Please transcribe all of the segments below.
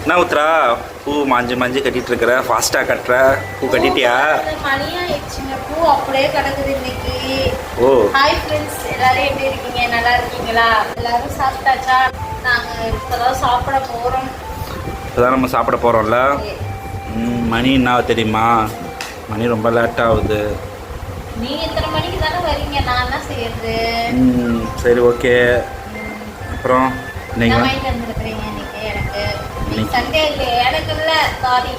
என்ன உத்ரா பூ மாஞ்சு கட்டிட்டு இருக்கிற ஃபாஸ்டா கட்டுற பூ கட்டிட்டியா மணியா ஆயிடுச்சுங்க பூ அப்படியே கிடக்குது இன்னைக்கு ஓ ஹாய் ஃப்ரெண்ட்ஸ் எல்லாரும் எப்படி இருக்கீங்க நல்லா இருக்கீங்களா எல்லாரும் சாப்பிட்டாச்சா நாங்க இப்பதான் சாப்பிட போறோம் இப்பதான் நம்ம சாப்பிட போறோம்ல மணி என்ன தெரியுமா மணி ரொம்ப லேட் ஆகுது நீ எத்தனை மணிக்கு தானே வரீங்க நான் என்ன செய்யறது சரி ஓகே அப்புறம் நீங்க வாங்கிட்டு வந்துருக்கீங்க இன்னைக்கு சண்டே இல்லையே எனக்கு இல்ல சாரி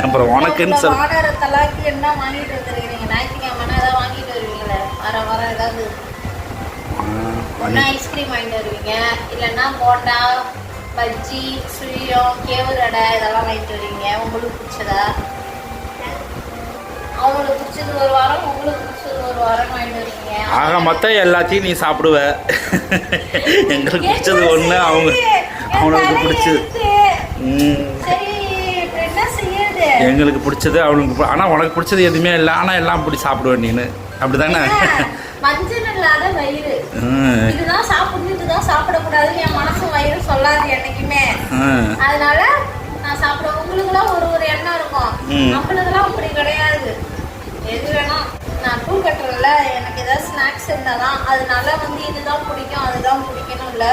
அப்புறம் உனக்குன்னு சொல்ல வாடகத்தலாக்கி என்ன வாங்கிட்டு வந்துருக்கீங்க ஞாயிற்றுக்கிழமை ஏதாவது வாங்கிட்டு வருவீங்களே வர ஏதாவது ஒன்னா ஐஸ்கிரீம் வாங்கிட்டு வருவீங்க இல்லைன்னா போண்டா பஜ்ஜி சுழியம் கேவுரு அடை இதெல்லாம் வாங்கிட்டு வருவீங்க உங்களுக்கு பிடிச்சதா அவங்களுக்கு பிடிச்சது ஒரு வாரம் உங்களுக்கு பிடிச்சது ஒரு வாரம் வாங்கிட்டு வருவீங்க ஆக மொத்தம் எல்லாத்தையும் நீ சாப்பிடுவ எங்களுக்கு பிடிச்சது ஒன்று அவனுக்கு பிடிச்சது சரி என்ன செய்யுது எங்களுக்கு பிடிச்சது அவனுக்கு ஆனால் உனக்கு பிடிச்சது எதுவுமே இல்லை ஆனால் எல்லாம் பிடி சாப்பிடுவேன் நீனு அப்படிதானே மஞ்சள் இல்லாத வயிறு இதுதான் சாப்பிடணும் இதுதான் சாப்பிடக்கூடாதுன்னு என் மனசு வயிறு சொல்லாது என்னைக்குமே அதனால நான் சாப்பிடுவேன் உங்களுக்குலாம் ஒரு எண்ணம் இருக்கும் நம்மளுக்குலாம் அப்படி கிடையாது எது வேணா நான் பூ கட்டுறேன்ல எனக்கு ஏதாவது ஸ்நாக்ஸ் இருந்தாதான் அதனால இதுதான் பிடிக்கும் அதுதான் பிடிக்கணும் இல்லை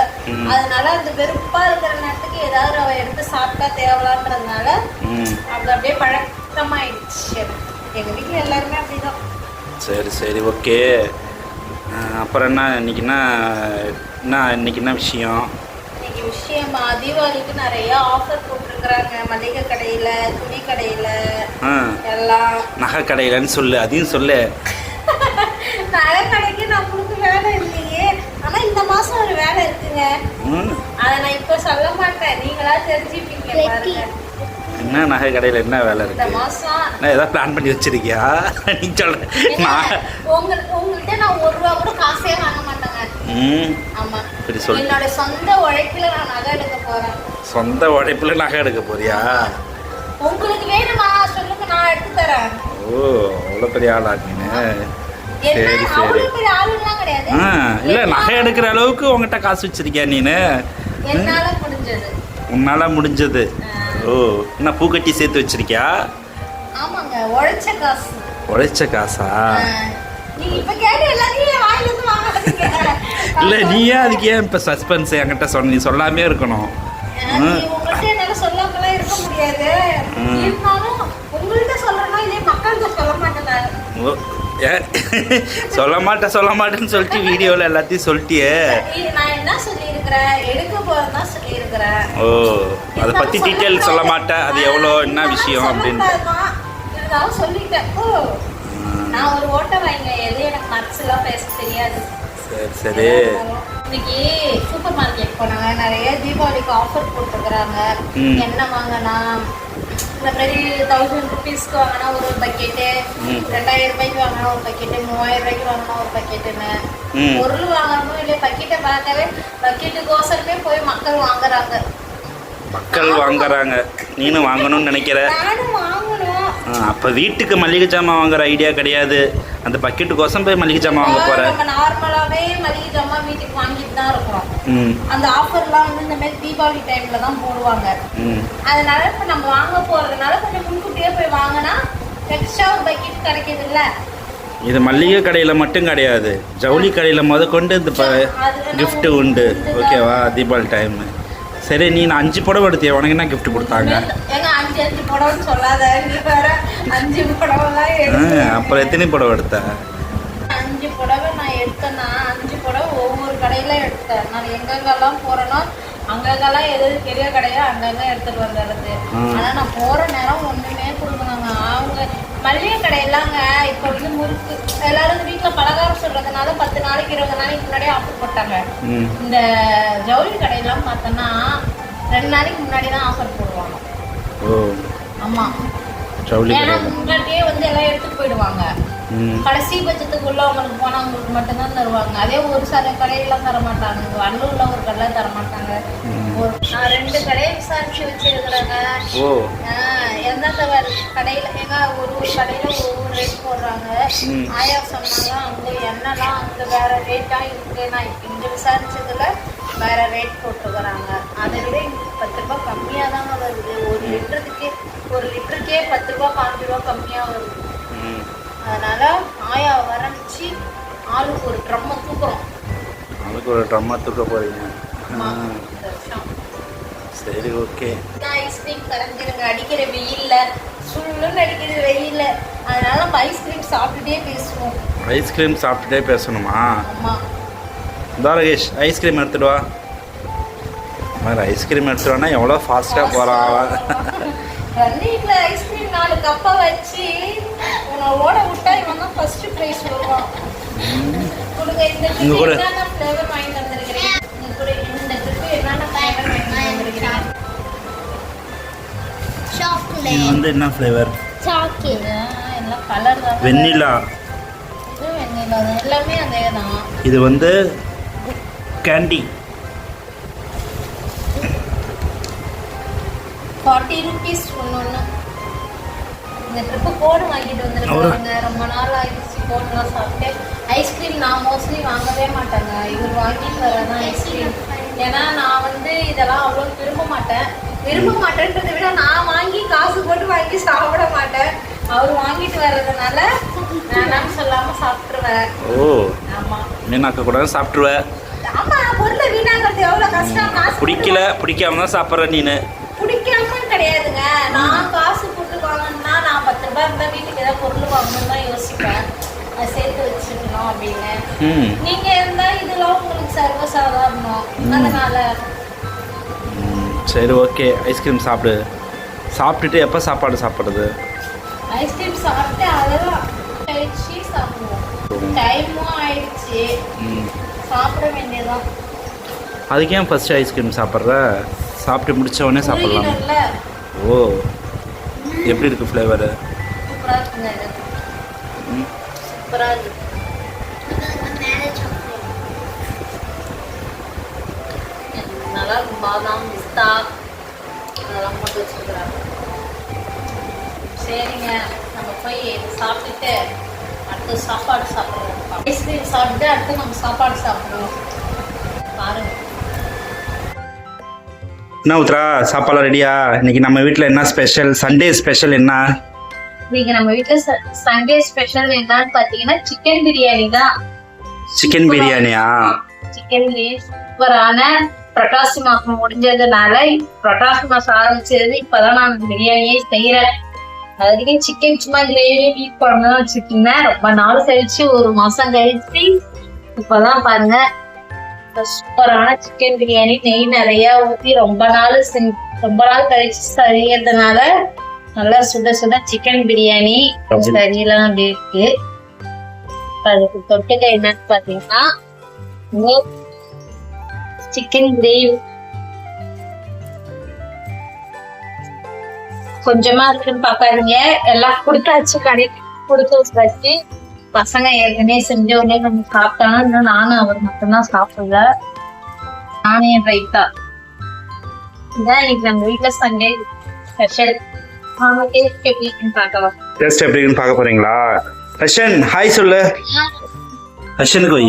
அதனால அந்த வெறுப்பா இருக்கிற நேரத்துக்கு ஏதாவது அவ எடுத்து சாப்பிட்டா தேவலான்றதுனால அது அப்படியே பழக்கமாயிடுச்சு எங்க வீட்டுல எல்லாருமே அப்படிதான் சரி சரி ஓகே அப்புறம் என்ன இன்னைக்கு என்ன விஷயம் விஷயமா தீபாவளிக்கு நிறைய ஆஃபர் போட்டிருக்கிறாங்க மளிகை கடையில துணி கடையில எல்லாம் நகை கடையிலன்னு சொல்லு அதையும் சொல்லு நகை கடைக்கு நம்மளுக்கு வேலை இல்லையே ஆனா இந்த மாசம் ஒரு வேலை இருக்குங்க அதை நான் இப்ப சொல்ல மாட்டேன் நீங்களா தெரிஞ்சுப்பீங்க பாருங்க என்ன நகை கடையில என்ன வேலை இருக்கு இந்த மாசம் நான் ஏதாவது பிளான் பண்ணி வச்சிருக்கியா நீ சொல்ற உங்கள்கிட்ட நான் ₹1 கூட காசே வாங்க மாட்டேங்க ஆமா என்னோட சொந்த உழைப்புல நான் நகை எடுக்க போறேன் சொந்த உழைப்புல நகை எடுக்க போறியா உங்களுக்கு வேணுமா சொல்லுங்க நான் எடுத்து தரேன் ஓ அவ்வளோ பெரிய ஆளா நீங்க சரி சரி இல்ல நகை எடுக்கிற அளவுக்கு உங்ககிட்ட காசு வச்சிருக்கியா நீனு என்னால முடிஞ்சது உன்னால முடிஞ்சது ஓ என்ன பூக்கட்டி சேர்த்து வச்சிருக்கியா ஆமாங்க உழைச்ச காசா நீங்க இப்ப கேட்ட எல்லாத்தையும் வாயில இருந்து வாங்காதீங்க இல்ல நீயே அதுக்கு ஏன் இப்ப சஸ்பென்ஸ் என்கிட்ட நீ சொல்லாமே இருக்கணும் உங்கள்கிட்ட என்னால சொல்லாமலாம் இருக்க முடியாது இருந்தாலும் உங்கள்கிட்ட சொல்றேன்னா இதே மக்கள்கிட்ட சொல்ல மாட்டேன் சொல்ல மாட்டேன்னு சொல்லிட்டு வீடியோல எல்லாத்தையும் சொல்லிட்டியே நான் என்ன சொல்லியிருக்கிறேன் எடுக்க போறதா சொல்லியிருக்கிறேன் ஓ அதை பத்தி டீட்டெயில் சொல்ல மாட்டேன் அது எவ்வளோ என்ன விஷயம் அப்படின்னு இருந்தாலும் சொல்லிட்டேன் நான் ஒரு ஓட்ட வாங்க எது எனக்கு மனசுலாம் பேச தெரியாது சரி சரி இன்னைக்கு சூப்பர் மார்க்கெட் போனாங்க நிறைய தீபாவளிக்கு ஆஃபர் போட்டுருக்குறாங்க என்ன வாங்கினா இந்த மாதிரி ₹1000 வாங்கினா ஒரு பக்கெட்டு ₹2000 வாங்கினா ஒரு பக்கெட்டு ₹3000 வாங்கினா ஒரு பக்கெட்டுன்னு பொருள் வாங்கணுமோ இல்லையா பக்கெட்டை பார்க்கவே பக்கெட்டுக்கோசரமே போய் மக்கள் வாங்குறாங்க நீனும் வாங்கணும்னு நினைக்கிற நானும் வாங்கணும் அப்போ வீட்டுக்கு மளிகை ஜாமான் வாங்குற ஐடியா கிடையாது அந்த பக்கெட்டுக்கோசம் போய் மளிகை ஜாமான் வாங்க போற நம்ம நார்மலாவே மளிகை ஜாமான் வீட்டுக்கு வாங்கிட்டு தான் இருக்கிறோம் அந்த ஆஃபர்லாம் இந்த மாதிரி தீபாவளி டைம்ல தான் போடுவாங்க அதனால இப்போ நம்ம வாங்க போறதுனால கொஞ்சம் முன்கூட்டியே போய் வாங்கினா எக்ஸ்ட்ரா ஒரு பக்கெட் கிடைக்குது இல்ல இது மளிகை கடையில் மட்டும் கிடையாது ஜவுளி கடையில் முதற்கொண்டு இந்த கிஃப்ட் உண்டு ஓகேவா தீபாவளி டைம் சரி நீ 5 புடவை எடுத்தியா உனக்கு என்ன கிஃப்ட் கொடுத்தாங்க அப்புறம் எத்தனை புடவை எடுத்த 5 புடவை நான் எடுத்தேன்னா 5 புடவை ஒவ்வொரு கடையில எடுத்தேன் நான் எங்கெங்கெல்லாம் போறேனோ அங்கெங்கெல்லாம் எது பெரிய கடையோ அங்கங்க எடுத்துட்டு வந்துடுறது ஆனா நான் போற நேரம் ஒண்ணுமே கொடுக்குறாங்க அவங்க மளிகை கடையிலாங்க இப்போ முறுக்கு எல்லாரும் வீட்டுல பலகாரம் சொல்றதுனால 10 நாளைக்கு 20 நாளைக்கு முன்னாடியே ஆஃபர் போட்டாங்க இந்த ஜவுளி கடையெல்லாம் பார்த்தோன்னா 2 நாளைக்கு முன்னாடி தான் ஆஃபர் போடுவாங்க ஆமா ஏன்னா முன்னாடியே எல்லாம் எடுத்துட்டு போயிடுவாங்க கடைசி பட்சத்துக்கு உள்ளவங்களுக்கு போனவங்களுக்கு மட்டும்தான் தருவாங்க. அதே ஒரு சில கடையெல்லாம் தர மாட்டாங்க. வண்டூர்ல ஒரு கடை தர மாட்டாங்க. நான் 2 கடையை விசாரிச்சு வச்சிருக்கிறேங்க. எந்தெந்த கடையில எங்க ஒரு கடையில ஒவ்வொரு ரேட் போடுறாங்க. ஆயா சொன்னாங்க அங்க எண்ணெய்லாம் அங்க வேற ரேட்டா இருக்கு. நான் இங்க விசாரிச்சதுல வேற ரேட் போட்டுக்கிறாங்க. அதை விட இங்க 10 ரூபாய் கம்மியா தாங்க வருது. ஒரு லிட்டருக்கே 10 ரூபாய் 5 ரூபாய் கம்மியா வருது. அதனால ஆயா வரணிச்சு ஆளுக்கு ஒரு ட்ரம்மை தூக்குறோம். ஆளுக்கு ஒரு ட்ரம்மை தூக்க போறீங்க? சரி, ஓகே. ஐஸ்கிரீம் கலந்துருங்க. அடிக்கிற வெயில்ல சுள்ளுன்னு அடிக்கிற வெயில்ல, அதனால நம்ம ஐஸ்கிரீம் சாப்பிட்டுட்டே பேசுவோம். ஐஸ்கிரீம் சாப்பிட்டுட்டே பேசணுமா? ஆமா. தாரகேஷ் ஐஸ்கிரீம் எடுத்துட்டு வா. ஐஸ்கிரீம் எடுத்துட்டு வானா எவ்வளோ ஃபாஸ்ட்டாக போகிறான். வீட்டில் ஐஸ்கிரீம் 4 கப்பை வச்சு உன்னை ஓட விட்டா இவன் தான் ஃபர்ஸ்ட் ப்ரைஸ் வருவான். கொடுங்க. இந்த ட்ரிப் என்னென்ன ஃப்ளேவர் வாங்கி தந்துருக்கிறேன். இந்த ட்ரிப் என்னென்ன ஃப்ளேவர் வாங்கி தந்துருக்கிறேன். இது வந்து என்ன ஃப்ளேவர்? சாக்லேட். எல்லாம் கலர் தான். வெண்ணிலா. இது வெண்ணிலா தான். எல்லாமே அதே தான். இது வந்து கேண்டி. 40 rupees ஒன்று. இந்த ட்ரிப்பு கோடு வாங்கிட்டு வந்துருக்காங்க. ரொம்ப நாள் ஆயிடுச்சு கோடுலாம் சாப்பிட்டு. ஐஸ்கிரீம் நான் மோஸ்ட்லி வாங்கவே மாட்டேங்க. இவர் வாங்கிட்டு வரதான் ஐஸ்கிரீம். ஏன்னா நான் வந்து இதெல்லாம் அவ்வளோ விரும்ப மாட்டேன்றதை விட நான் வாங்கி காசு போட்டு வாங்கி சாப்பிட மாட்டேன். அவர் வாங்கிட்டு வர்றதுனால நான் சொல்லாமல் சாப்பிட்ருவேன். ஓ, ஆமாம். வீணாக்க கூட சாப்பிட்ருவேன். ஆமாம், பொருளை வீணாக்கிறது எவ்வளோ கஷ்டம். பிடிக்காம தான் சாப்பிட்ற நீனு. பிடிக்காமன்னு கிடையாதுங்க. நான் காசு போட்டு வாங்கணும்னா நான் 10 ரூபாய் இருந்தால் வீட்டுக்கு ஏதாவது பொருள் வாங்கணும்னு தான் யோசிப்பேன். அதை சேர்த்து வச்சுக்கணும் அப்படின்னு. நீங்க இருந்தா இதெல்லாம் உங்களுக்கு சர்வசாதாரணம். அதனால சரி, ஓகே. ஐஸ்கிரீம் சாப்பிட்டுட்டு எப்போ சாப்பாடு சாப்பிட்றது? ஐஸ்கிரீம் சாப்பிட்டு அதெல்லாம் கழிச்சு சாப்பிடுவோம். டைமும் ஆயிடுச்சு, சாப்பிட வேண்டியதான். அதுக்கு ஏன் ஃபர்ஸ்ட் ஐஸ்கிரீம் சாப்பிட்ற? சாப்பிட்டு முடிச்ச உடனே சாப்பிடலாம். ஓ, எப்படி இருக்கு ஃப்ளேவர்? சூப்பரா இருக்குங்க. சூப்பரா இருக்கு. நல்லா இருக்கும். பாதாம் பிஸ்தா அதெல்லாம் போட்டு வச்சுருக்குறாங்க. சரிங்க, நம்ம போய் சாப்பிட்டுட்டு அடுத்து சாப்பாடு சாப்பிட்றோம். ஐஸ்கிரீம் சாப்பிட்டு அடுத்து நம்ம சாப்பாடு சாப்பிடுவோம். பாருங்க. என்ன உத்ரா, சாப்பாடு ரெடியா? இன்னைக்கு நம்ம வீட்டில் என்ன ஸ்பெஷல்? சண்டே ஸ்பெஷல் என்ன? இன்னைக்கு நம்ம வீட்டில் சண்டே ஸ்பெஷல் என்னன்னு பார்த்தீங்கன்னா சிக்கன் பிரியாணி தான். சிக்கன் பிரியாணியா? சிக்கன் பிரியாணி சூப்பரான புரட்டாசி மாசம் முடிஞ்சதுனால புரட்டாசி மாசம் ஆரம்பிச்சது. இப்பதான் நான் பிரியாணியே செய்யறேன். அது வரைக்கும் சிக்கன் சும்மா கிரேவி மீட் குழம்பு தான் வச்சுருக்கீங்க. ரொம்ப நாள் கழிச்சு, 1 மாசம் கழிச்சு இப்பதான் பாருங்க சூப்பரான சிக்கன் பிரியாணி. நெய் நிறைய ஊற்றி ரொம்ப நாள் கழிச்சு செய்யறதுனால நல்லா சுட சுட சிக்கன் பிரியாணி சரியெல்லாம் அப்படி இருக்கு. அதுக்கு தொட்டுக்க என்னன்னு பாத்தீங்கன்னா சிக்கன் கிரேவி கொஞ்சமா இருக்குன்னு பாக்காதீங்க. எல்லாம் கொடுத்தாச்சு, கடைக்கு கொடுத்து வச்சு. பசங்க ஏற்கனவே செஞ்ச உடனே நம்ம சாப்பிட்டாலும் இன்னும் நானும் அவர் மட்டும்தான் சாப்பிடல. நானும் என் ரைத்தா இதான் இன்னைக்கு நம்ம வீட்டுல சண்டே ஸ்பெஷல். டேஸ்ட் எப்படி இருக்குன்னு பார்க்கலாம். டேஸ்ட் எப்படி இருக்குன்னு பார்க்க போறீங்களா? ஹர்ஷன் ஹாய் சொல்லு. ஹர்ஷனுக்கு வை.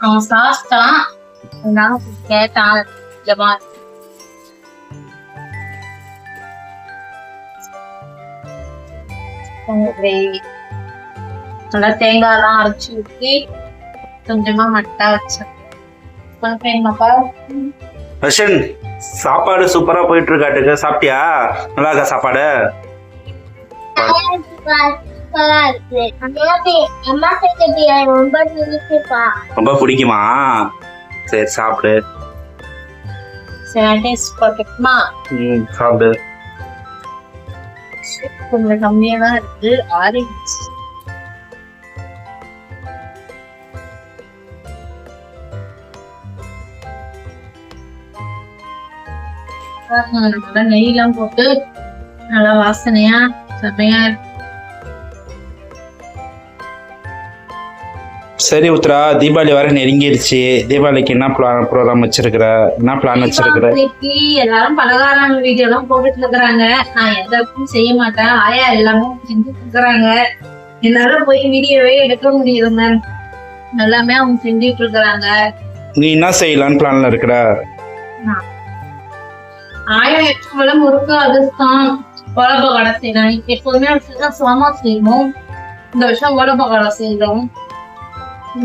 அவன் சாப்பிட்டான், அதனால கேட்டான். நல்லா தேங்காய் எல்லாம் அரைச்சி ஊற்றி கொஞ்சமா மட்டா வச்சேன். ஹர்ஷன், சாப்பாடு சூப்பரா போயிட்டு இருக்காட்டுங்க. சாப்பிட்டியா? நல்லா இருக்கா சாப்பாடு? ரொம்ப பிடிக்குமா? சரி சாப்பிடு. சாப்பிடு. கொஞ்சம் கம்மியா தான் இருக்கு. ஆரஞ்சு நெய்லாம் போட்டு நல்லா வாசனையா செம்மையா இருக்கு. சரி உத்ரா, தீபாவளி வர நெருங்கிடுச்சு. தீபாவளிக்கு என்ன ப்ரோக்ராம் வச்சிருக்கிற? என்ன பிளான் வச்சிருக்கிற? தீபாவளிக்கு எல்லாரும் பலகாரம் வீடியோ எல்லாம் போட்டுட்டு இருக்கிறாங்க. நான் எந்த இடத்துக்கும் செய்ய மாட்டேன். ஆயா எல்லாமே செஞ்சுட்டு இருக்கிறாங்க. என்னால போய் வீடியோவே எடுக்க முடியல மேம். எல்லாமே அவங்க செஞ்சுட்டு இருக்கிறாங்க. நீ என்ன செய்யலான்னு பிளான்ல இருக்கிற? ஆயா எப்போல முறுக்கு அதிர்ஷ்டம் உலக கடை செய்யலாம். எப்போதுமே சோமா செய்வோம். இந்த வருஷம் உலக கடை செய்யறோம்.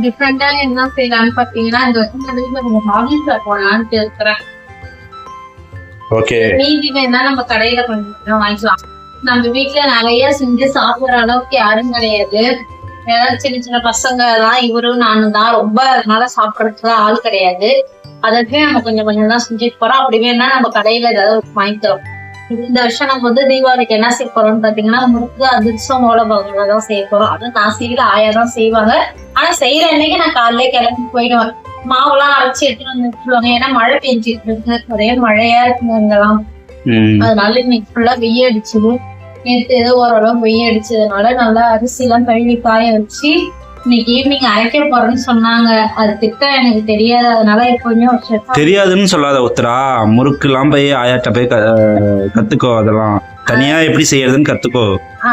டிஃப்ரெண்டா என்ன செய்யலாம்னு பாத்தீங்கன்னா இந்த வருஷம் மாவில போடலான்னு இருக்கிறேன். ஓகே. மீதி வேணா நம்ம கடையில கொஞ்சம் வாங்கிக்கலாம். நம்ம வீட்டுல நிறைய செஞ்சு சாப்பிடுற அளவுக்கு யாரும் கிடையாது. ஏதாவது சின்ன சின்ன பசங்க தான், இவரும் நானும் தான். ரொம்ப அதனால சாப்பிடறதுக்கு ஆள் கிடையாது. அதற்கு நம்ம கொஞ்சம் கொஞ்சம் தான் செஞ்சுட்டு போறோம். அப்படி வேணா நம்ம கடையில ஏதாவது வாங்கிக்கிறோம். இந்த வருஷம் நம்ம தீபாவளிக்கு என்ன செய்ய போறோம்னு பாத்தீங்கன்னா முறுக்கு அதிர்ஷ்டம் மூலபாகம் தான் செய்ய போறோம். அதுவும் நான் செய்யல, ஆயா தான் செய்வாங்க. ஆனா செய்யற அன்னைக்கு நான் காலையில கிளம்பி போயிடுவேன். மாவுலாம் அரைச்சி எடுத்துட்டு வந்து வச்சுருவாங்க. ஏன்னா மழை பெஞ்சிட்டு இருக்கு, ஒரே மழையா இருக்குங்க இங்கெல்லாம். அதனால இன்னைக்கு ஃபுல்லா வெய்ய அடிச்சுது. நேற்று ஏதோ ஓரளவு வெய்ய அடிச்சதுனால நல்லா அரிசி எல்லாம் கழுவி காய வச்சு இன்னைக்கு ஈவினிங் அரைக்க போறேன்னு சொன்னாங்க. அது திட்டம் எனக்கு தெரியாது. அதனால கொஞ்சம் தெரியாதுன்னு சொல்லாத உத்ரா. முறுக்கு எல்லாம் போய் ஆயாட்ட போய் கத்துக்கோ. அதெல்லாம் தனியா எப்படி செய்யறதுன்னு கத்துக்கோ.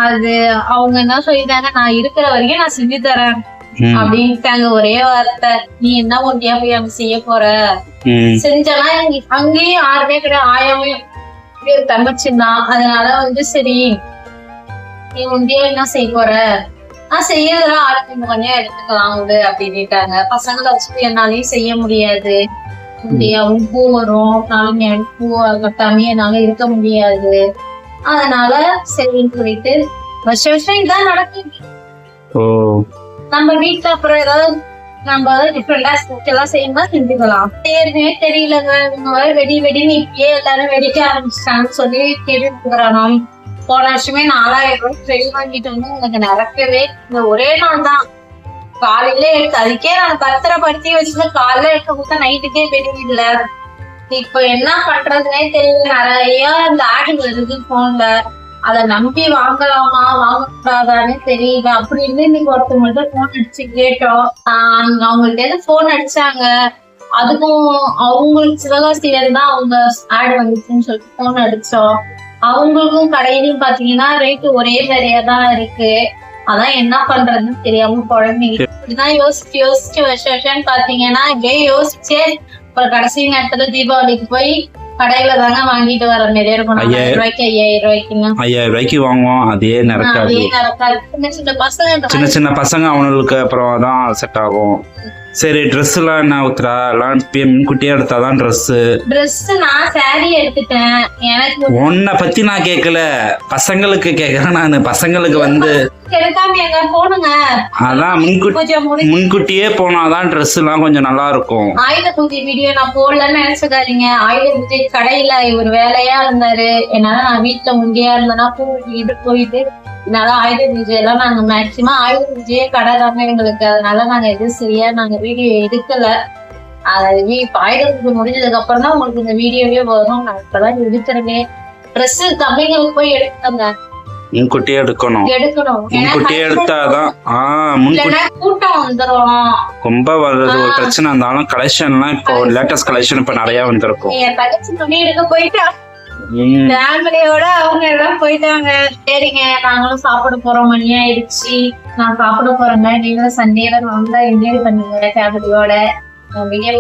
அது அவங்க என்ன சொல்லிட்டாங்க, நான் இருக்கிற வரைக்கும் நான் செஞ்சு தரேன் அப்படின்ட்டாங்க. ஒரே வார்த்தை. நீ என்ன ஒண்டியா போய் அங்க செய்ய போற? செஞ்சலாம். அங்கேயும் யாருமே கிடையாது. ஆயாவையும் தங்கச்சிருந்தான். அதனால சரி நீ ஒண்டியா என்ன செய்ய போற? நான் செய்யறதெல்லாம் ஆளுக்கு கொஞ்சம் எடுத்துக்கலாம் அப்படின்ட்டாங்க. பசங்களை வச்சு என்னாலையும் செய்ய முடியாது. பூ வரும், நாலுமே பூ கட்டாமே என்னால இருக்க முடியாது. அதனால சரின்னு சொல்லிட்டு வருஷம் இதான் நடக்குது. நம்ம வீட்டுல அப்புறம் ஏதாவது நம்ம டிஃப்ரெண்டா எல்லாம் செய்யணும்னா செஞ்சுக்கலாம். ஏற்கனவே தெரியலங்க, வெடி வெடின்னு இப்பயே எல்லாரும் வெடிக்க ஆரம்பிச்சிட்டாங்கன்னு சொல்லி கேட்டுக்கிறானோ. போன வருஷமே 4000 ரூபாய் வெடி வாங்கிட்டு வந்து எனக்கு நடக்கவே இந்த ஒரே நாள் தான். காலையில எடுத்து அதுக்கே நான் பத்திரப்படுத்தி வச்சுட்டு காலையில எடுக்க கொடுத்தா நைட்டுக்கே வெடி இல்லை. இப்ப என்ன பண்றதுன்னே தெரியல. நிறைய இந்த ஆடு வருது போன்ல. அதை நம்பி வாங்கலாமா வாங்கக்கூடாதான்னு தெரியல. அப்படின்னு இன்னைக்கு ஒருத்தவங்கள்ட்ட போன் அடிச்சு கேட்டோம். அவங்கள்ட்ட இருந்து போன் அடிச்சாங்க. அதுக்கும் அவங்களுக்கு சிவகாசியில இருந்தா அவங்க ஆடு வந்துச்சுன்னு சொல்லிட்டு போன் அடிச்சோம். அவங்களுக்கும் கடையிலும் பாத்தீங்கன்னா ரேட்டு ஒரே மாதிரியா தான் இருக்கு. அதான் என்ன பண்றதுன்னு தெரியாம குழந்தைங்க இப்படிதான் யோசிச்சு வருஷம் பாத்தீங்கன்னா இப்படியே யோசிச்சே ஒரு கடைசி நேரத்துல தீபாவளிக்கு போய் கடையில தாங்க வாங்கிட்டு வர மாதிரியே இருக்கும். 5000 ரூபாய்க்கு 5000 ரூபாய்க்கு வாங்குவோம். அதே நடக்காது. சின்ன சின்ன பசங்க அவங்களுக்கு அப்புறம் தான் செட் ஆகும். சரி, ட்ரெஸ் எல்லாம் என்ன உத்ரா? எல்லாம் முன்கூட்டியே எடுத்தாதான் ட்ரெஸ் நான் சாரி எடுத்துட்டேன். எனக்கு உன்னை பத்தி நான் கேட்கல, பசங்களுக்கு கேட்கறேன் நானு. பசங்களுக்கு அதான் முன்கூட்டியே போனாதான் ட்ரெஸ் எல்லாம் கொஞ்சம் நல்லா இருக்கும். ஆயுத பூஜை வீடியோ நான் போடலன்னு நினைச்சுக்காதீங்க. ஆயுத பூஜை கடையில இவர் வேலையா இருந்தாரு. என்னால நான் வீட்டுல முந்தியா இருந்தேன்னா பூஜை போயிட்டு அதனால ஆயுத பூஜை எல்லாம் நாங்க மேக்சிமம் ஆயுத பூஜையே கடை தாங்க எங்களுக்கு. அதனால நாங்க எதுவும் சரியா நாங்க வீடியோ எடுக்கல. அதாவது இப்ப ஆயுத பூஜை முடிஞ்சதுக்கு அப்புறம் தான் உங்களுக்கு இந்த வீடியோவே வரும். நான் இப்பதான் எடுத்துருக்கேன். ட்ரெஸ் தம்பிங்களுக்கு போய் எடுத்தாங்க. முன்கூட்டியே எடுக்கணும். முன்கூட்டியே எடுத்தாதான் கூட்டம் வந்துடும். ரொம்ப வருது ஒரு பிரச்சனை இருந்தாலும் கலெக்ஷன்லாம் இப்போ லேட்டஸ்ட் கலெக்ஷன் இப்ப நிறைய வந்திருக்கும். என் தங்கச்சி துணி எடுக்க போயிட்டா ஃபேமிலியோட அவங்க எல்லாம் போயிட்டாங்க. சரிங்க, நாங்களும் சாப்பிட போறோம். மணி ஆயிடுச்சு. நான் சாப்பிட போறேங்க. நீங்களும் சண்டேல வந்தா என்ஜாய் பண்ணுங்க ஃபேமிலியோட. வீடியோ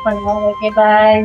பண்ணுங்க. ஓகே, பாய்.